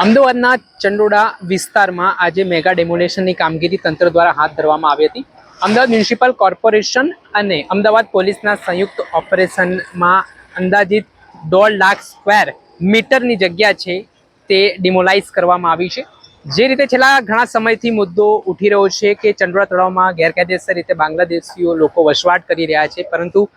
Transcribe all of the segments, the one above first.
અમદાવાદના ચંડોળા વિસ્તારમાં આજે મેગા ડેમોલેશનની કામગીરી તંત્ર દ્વારા હાથ ધરવામાં આવી હતી। અમદાવાદ મ્યુનિસિપલ કોર્પોરેશન અને અમદાવાદ પોલીસના સંયુક્ત ઓપરેશનમાં અંદાજિત 1.5 લાખ સ્ક્વેર મીટરની જગ્યા છે તે ડિમોલાઇઝ કરવામાં આવી છે। જે રીતે છેલ્લા ઘણા સમયથી મુદ્દો ઉઠી રહ્યો છે કે ચંડોળા તળાવમાં ગેરકાયદેસર રીતે બાંગ્લાદેશીઓ લોકો વસવાટ કરી રહ્યા છે, પરંતુ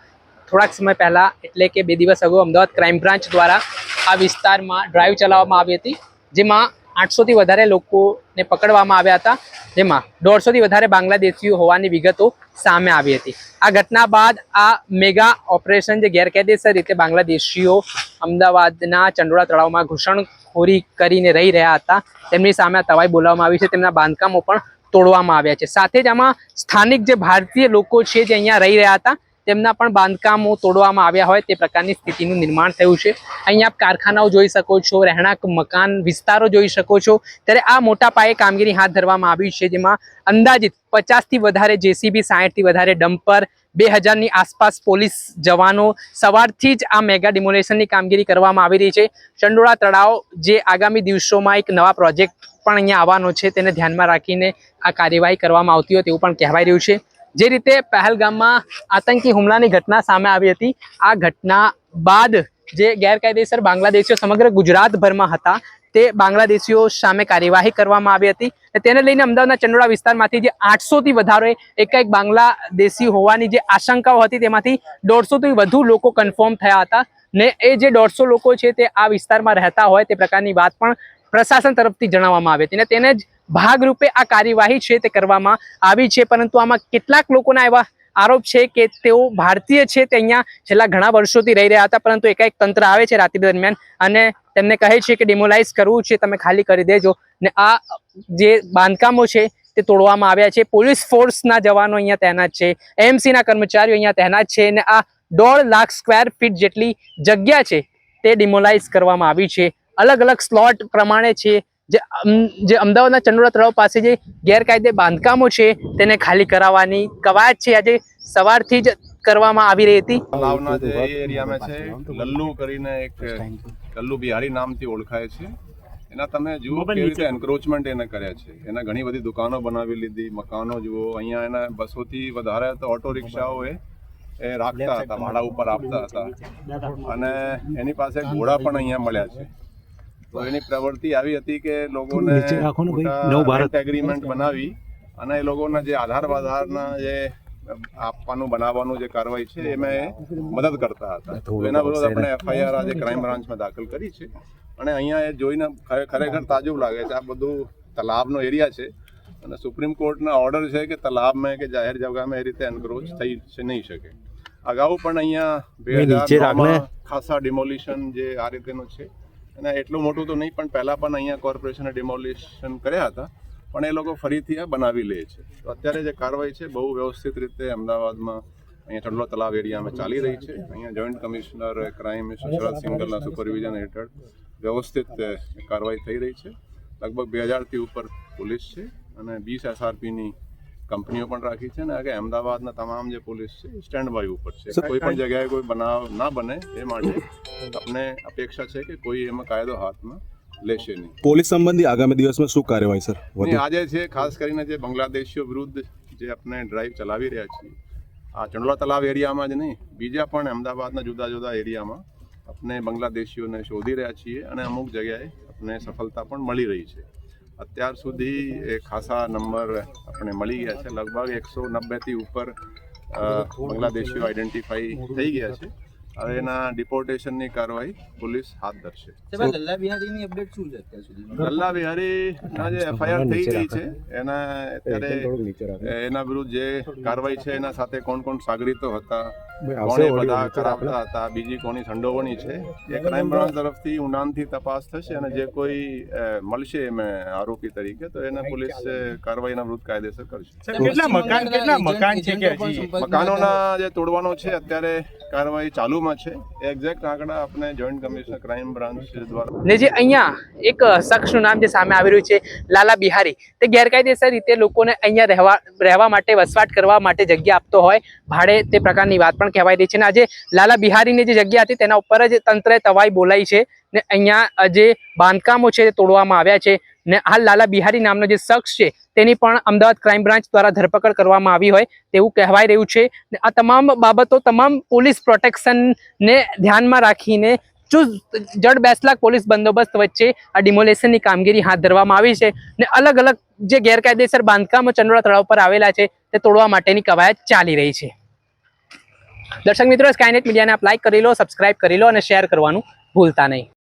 થોડાક સમય પહેલા એટલે કે 2 દિવસ અગાઉ અમદાવાદ ક્રાઇમ બ્રાન્ચ દ્વારા આ વિસ્તારમાં ડ્રાઈવ ચલાવવામાં આવી હતી, જેમાં 800 થી વધારે લોકોને પકડવામાં આવ્યા હતા, જેમાં 150 થી વધારે બાંગ્લાદેશીઓ હોવાની વિગતો સામે આવી હતી। આ ઘટના બાદ આ મેગા ઓપરેશન જે ગેરકાયદેસર રીતે બાંગ્લાદેશીઓ અમદાવાદના ચંડોળા તળાવમાં ઘૂસણખોરી કરીને રહી રહ્યા હતા તેમની સામે તવાઈ બોલાવવામાં આવી છે। તેમના બાંધકામો પણ તોડવામાં આવ્યા છે। સાથે જ આમાં સ્થાનિક જે ભારતીય લોકો છે જે અહીંયા રહી રહ્યા હતા તેમના પણ બાંધકામો તોડવામાં આવ્યા હોય તે પ્રકારની સ્થિતિનું નિર્માણ થયું છે। અહીંયા આપ કારખાનાઓ જોઈ શકો છો, રહેણાંક મકાન વિસ્તારો જોઈ શકો છો। ત્યારે આ મોટા પાયે કામગીરી હાથ ધરવામાં આવી છે, જેમાં અંદાજિત 50 થી વધારે જેસીબી, 60 થી વધારે ડમ્પર, 2000ની આસપાસ પોલીસ જવાનો સવારથી જ આ મેગા ડિમોલેશનની કામગીરી કરવામાં આવી રહી છે। ચંડોળા તળાવ જે આગામી દિવસોમાં એક નવા પ્રોજેક્ટ પણ અહીંયા આવવાનો છે તેને ધ્યાનમાં રાખીને આ કાર્યવાહી કરવામાં આવતી હોય તેવું પણ કહેવાય રહ્યું છે। જે રીતે પહેલગામમાં આતંકી હુમલાની ઘટના સામે આવી હતી, આ ઘટના બાદ જે ગેરકાયદેસર બાંગ્લાદેશીઓ સમગ્ર ગુજરાતભરમાં હતા તે બાંગ્લાદેશીઓ સામે કાર્યવાહી કરવામાં આવી હતી। તેને લઈને અમદાવાદના ચંડોળા વિસ્તારમાંથી જે 800 થી વધારે એકાએક બાંગ્લાદેશી હોવાની જે આશંકાઓ હતી તેમાંથી 150 થી વધુ લોકો કન્ફર્મ થયા હતા ને એ જે 150 લોકો છે તે આ વિસ્તારમાં રહેતા હોય તે પ્રકારની વાત પણ પ્રશાસન તરફથી જણાવવામાં આવી હતી ને તેને જ ભાગરૂપે આ કાર્યવાહી છે તે કરવામાં આવી છે। પરંતુ આમાં કેટલાક લોકોના એવા આરોપ છે કે તેઓ ભારતીય છે, તે અહીંયા છેલ્લા ઘણા વર્ષોથી રહી રહ્યા હતા, પરંતુ એકાએક તંત્ર આવે છે રાત્રિ દરમિયાન અને તેમને કહે છે કે ડિમોલાઇઝ કરવું છે, તમે ખાલી કરી દેજો ને આ જે બાંધકામો છે તે તોડવામાં આવ્યા છે। પોલીસ ફોર્સના જવાનો અહીંયા તૈનાત છે, એએમસીના કર્મચારીઓ અહીંયા તૈનાત છે ને આ 1.5 લાખ સ્ક્વેર ફીટ જેટલી જગ્યા છે તે ડિમોલાઇઝ કરવામાં આવી છે। અલગ અલગ સ્લોટ પ્રમાણે છે જે અમદાવાદના ચંડોળા તળાવ પાસે જે ગેરકાયદે બાંધકામો છે તેને ખાલી કરાવવાની કવાયત છે આજે સવારથી જ કરવામાં આવી રહી હતી। તળાવના જે એરિયામાં છે લલ્લુ કરીને એક લલ્લુ બિહારી નામથી ઓળખાય છે, એના તમે જુઓ કેવી રીતે એન્ક્રોચમેન્ટ એને કર્યા છે। એના ઘણી બધી દુકાનો બનાવી લીધી, મકાનો જુઓ, અહીંયા એના 200 થી વધારે તો ઓટો રિક્ષાઓ એ રાખતા હતા, ભાડા ઉપર આપતા હતા અને એની પાસે ઘોડા પણ અહીંયા મળ્યા છે। તો એની પ્રવૃત્તિ આવી હતી કે લોકોને એગ્રીમેન્ટ બનાવી અને એ લોકોના જે આધારના જે આપવાનું બનાવવાનું જે કાર્યવાહી છે એમાં મદદ કરતા હતા। તો એના વિરુદ્ધ આપણે એફઆઈઆર આજે ક્રાઇમ બ્રાન્ચમાં દાખલ કરી છે અને અહીંયા એ જોઈને ખરેખર તાજુબ લાગે છે। આ બધું તલાબનો એરિયા છે અને સુપ્રીમ કોર્ટના ઓર્ડર છે કે તલાબમાં કે જાહેર જગ્યામાં એ રીતે એન્ક્રોચ થઈ નહીં શકે। અગાઉ પણ અહીંયા 2009માં ખાસા ડિમોલિશન જે આ રીતેનું છે અને એટલું મોટું તો નહીં, પણ પહેલાં પણ અહીંયા કોર્પોરેશને ડિમોલિશન કર્યા હતા, પણ એ લોકો ફરીથી આ બનાવી લે છે। તો અત્યારે જે કાર્યવાહી છે બહુ વ્યવસ્થિત રીતે અમદાવાદમાં અહીંયા ચંડોળા તળાવ એરિયામાં ચાલી રહી છે। અહીંયા જોઈન્ટ કમિશનર ક્રાઇમ શરદ સિંઘલના સુપરવિઝન હેઠળ વ્યવસ્થિત કાર્યવાહી થઈ રહી છે। લગભગ 2000થી ઉપર પોલીસ છે અને 20 SRPની કંપનીઓ પણ રાખી છે અને આગે અમદાવાદના તમામ જે પોલીસ છે સ્ટેન્ડ બાય ઉપર છે। કોઈ પણ જગ્યાએ કોઈ બનાવ ના બને એ માટે આપણે અપેક્ષા છે કે કોઈ એમાં કાયદો હાથમાં લેશે નહીં। પોલીસ સંબંધી આગામી દિવસમાં શું કાર્યવાહી સર? આજે છે ખાસ કરીને જે બાંગ્લાદેશીઓ વિરુદ્ધ જે આપણે ડ્રાઈવ ચલાવી રહ્યા છીએ આ ચંડોળા તળાવ એરિયામાં જ નહીં, બીજા પણ અમદાવાદના જુદા જુદા એરિયામાં આપણે બાંગ્લાદેશીઓને શોધી રહ્યા છીએ અને અમુક જગ્યાએ આપણે સફળતા પણ મળી રહી છે। અત્યાર સુધી એ ખાસા નંબર આપણે મળી ગયા છે, લગભગ 190 થી ઉપર બાંગ્લાદેશીઓ આઈડેન્ટિફાઈ થઈ ગયા છે। હવે એના ડિપોર્ટેશનની કાર્યવાહી પોલીસ હાથ ધરશે। લલ્લા બિહારીની અપડેટ શું છે અત્યાર સુધી? લલ્લા બિહારીના જે એફઆઈઆર થઈ ગઈ છે એના અત્યારે એના વિરુદ્ધ જે કાર્યવાહી છે એના સાથે કોણ કોણ સાગરીતો હતા, કોણે બધા કરાવતા હતા, બીજી કોની સંડોવણી છે એ ક્રાઇમ બ્રાન્ચ તરફથી ઊંડાણથી તપાસ થશે અને જે કોઈ મળશે એમાં આરોપી તરીકે તો એને પોલીસ કાર્યવાહીના વિરુદ્ધ કાયદેસર કરશે। મકાનોના જે તોડવાનો છે અત્યારે કાર્યવાહી ચાલુમાં છે, એક્ઝેક્ટ આંકડા આપણે જોઈન્ટ કમિશનર ક્રાઇમ બ્રાન્ચ દ્વારા ને જે અહીંયા એક શખ્સનું નામ જે સામે આવી રહ્યું છે લાલા બિહારી, તે ગેરકાયદેસર રીતે લોકોને અહીંયા રહેવા માટે વસવાટ કરવા માટે જગ્યા આપતો હોય ભાડે તે પ્રકારની વાત પણ પણ કહેવાય રહી છે. અને આજે લાલા બિહારીની જે જગ્યા હતી તેના ઉપર જ તંત્રે તવાઈ બોલાઈ છે ને અહીંયા જે બાંધકામો છે તે તોડવામાં આવ્યા છે. ને હાલ લાલા બિહારી નામનો જે શખ્સ છે તેની પણ અમદાવાદ ક્રાઇમ બ્રાન્ચ દ્વારા ધરપકડ કરવામાં આવી હોય તેવું કહેવાય રહ્યું છે. ને આ તમામ બાબતો તમામ પોલીસ પ્રોટેક્શનને ધ્યાનમાં રાખીને જડ બેસલાક પોલીસ બંદોબસ્ત વચ્ચે આ ડિમોલેશનની કામગીરી હાથ ધરવામાં આવી છે. ને અલગ અલગ જે ગેરકાયદેસર બાંધકામો ચંડોળા તળાવ પર આવેલા છે તે તોડવા માટેની કવાયત ચાલી રહી છે. દર્શક મિત્રો, સ્કાયનેટ મીડિયાને આપ લાઈક કરી લો, સબસ્ક્રાઇબ કરી લો અને શેર કરવાનું ભૂલતા નહીં.